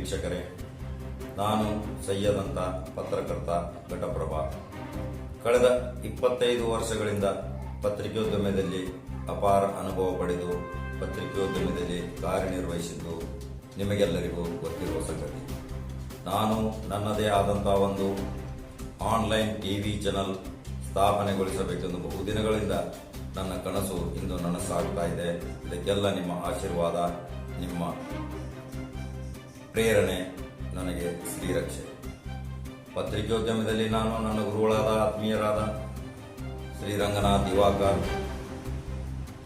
ವೀಕ್ಷಕರೇ, ನಾನು ಸೈಯದ್ ಅಂತ ಪತ್ರಕರ್ತ ಘಟಪ್ರಭಾ. ಕಳೆದ 25 ವರ್ಷಗಳಿಂದ ಪತ್ರಿಕೋದ್ಯಮದಲ್ಲಿ ಅಪಾರ ಅನುಭವ ಪಡೆದು ಪತ್ರಿಕೋದ್ಯಮದಲ್ಲಿ ಕಾರ್ಯನಿರ್ವಹಿಸಿದ್ದು ನಿಮಗೆಲ್ಲರಿಗೂ ಗೊತ್ತಿರುವ ಸಂಗತಿ. ನಾನು ನನ್ನದೇ ಆದಂತಹ ಒಂದು ಆನ್ಲೈನ್ ಟಿವಿ ಚಾನಲ್ ಸ್ಥಾಪನೆಗೊಳಿಸಬೇಕೆಂದು ಬಹುದಿನಗಳಿಂದ ನನ್ನ ಕನಸು ಇಂದು ನನಸಾಗ್ತಾ ಇದೆ. ಇದಕ್ಕೆಲ್ಲ ನಿಮ್ಮ ಆಶೀರ್ವಾದ, ನಿಮ್ಮ ಪ್ರೇರಣೆ ನನಗೆ ಶ್ರೀರಕ್ಷೆ. ಪತ್ರಿಕೋದ್ಯಮದಲ್ಲಿ ನಾನು ನನ್ನ ಗುರುಗಳಾದ ಆತ್ಮೀಯರಾದ ಶ್ರೀರಂಗನಾಥ್ ದಿವಾಕರ್,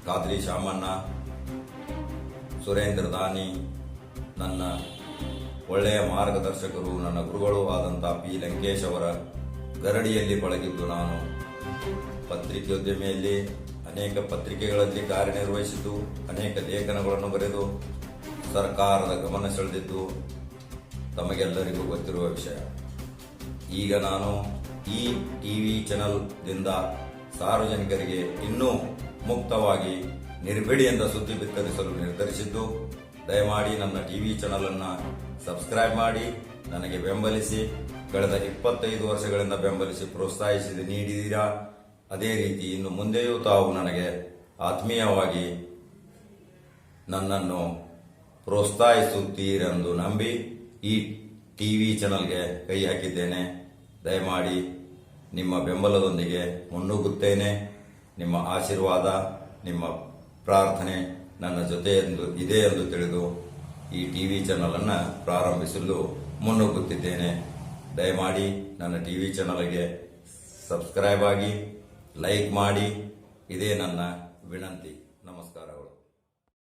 ಖಾದ್ರಿ ಶಾಮಣ್ಣ, ಸುರೇಂದ್ರ ದಾನಿ, ನನ್ನ ಒಳ್ಳೆಯ ಮಾರ್ಗದರ್ಶಕರು, ನನ್ನ ಗುರುಗಳು ಆದಂಥ ಪಿ ಲಂಕೇಶ್ ಅವರ ಗರಡಿಯಲ್ಲಿ ಪಳಗಿದ್ದು ನಾನು ಪತ್ರಿಕೋದ್ಯಮಿಯಲ್ಲಿ ಅನೇಕ ಪತ್ರಿಕೆಗಳಲ್ಲಿ ಕಾರ್ಯನಿರ್ವಹಿಸಿದ್ದು, ಅನೇಕ ಲೇಖನಗಳನ್ನು ಬರೆದು ಸರ್ಕಾರದ ಗಮನ ಸೆಳೆದಿದ್ದು ತಮಗೆಲ್ಲರಿಗೂ ಗೊತ್ತಿರುವ ವಿಷಯ. ಈಗ ನಾನು ಈ ಟಿವಿ ಚಾನೆಲ್ದಿಂದ ಸಾರ್ವಜನಿಕರಿಗೆ ಇನ್ನೂ ಮುಕ್ತವಾಗಿ ನಿರ್ಬಿಡಿಯಿಂದ ಸುದ್ದಿ ಬಿತ್ತರಿಸಲು ನಿರ್ಧರಿಸಿದ್ದು, ದಯಮಾಡಿ ನನ್ನ ಟಿವಿ ಚಾನೆಲ್ ಅನ್ನು ಸಬ್ಸ್ಕ್ರೈಬ್ ಮಾಡಿ ನನಗೆ ಬೆಂಬಲಿಸಿ. ಕಳೆದ 25 ವರ್ಷಗಳಿಂದ ಬೆಂಬಲಿಸಿ ಪ್ರೋತ್ಸಾಹಿಸಿ ನೀಡಿದ್ದೀರಾ. ಅದೇ ರೀತಿ ಇನ್ನು ಮುಂದೆಯೂ ತಾವು ನನಗೆ ಆತ್ಮೀಯವಾಗಿ ನನ್ನನ್ನು ಪ್ರೋತ್ಸಾಹಿಸುತ್ತೀರೆಂದು ನಂಬಿ ಈ ಟಿವಿ ಚಾನೆಲ್ಗೆ ಕೈ ಹಾಕಿದ್ದೇನೆ. ದಯಮಾಡಿ ನಿಮ್ಮ ಬೆಂಬಲದೊಂದಿಗೆ ಮುನ್ನುಗ್ಗುತ್ತೇನೆ. ನಿಮ್ಮ ಆಶೀರ್ವಾದ, ನಿಮ್ಮ ಪ್ರಾರ್ಥನೆ ನನ್ನ ಜೊತೆ ಇದೆ ಎಂದು ತಿಳಿದು ಈ ಟಿವಿ ಚಾನೆಲ್ ಅನ್ನು ಪ್ರಾರಂಭಿಸಲು ಮುನ್ನುಗ್ಗುತ್ತಿದ್ದೇನೆ. ದಯಮಾಡಿ ನನ್ನ ಟಿವಿ ಚಾನೆಲ್ಗೆ ಸಬ್ಸ್ಕ್ರೈಬ್ ಆಗಿ, ಲೈಕ್ ಮಾಡಿ. ಇದೇ ನನ್ನ ವಿನಂತಿ. ನಮಸ್ಕಾರಗಳು.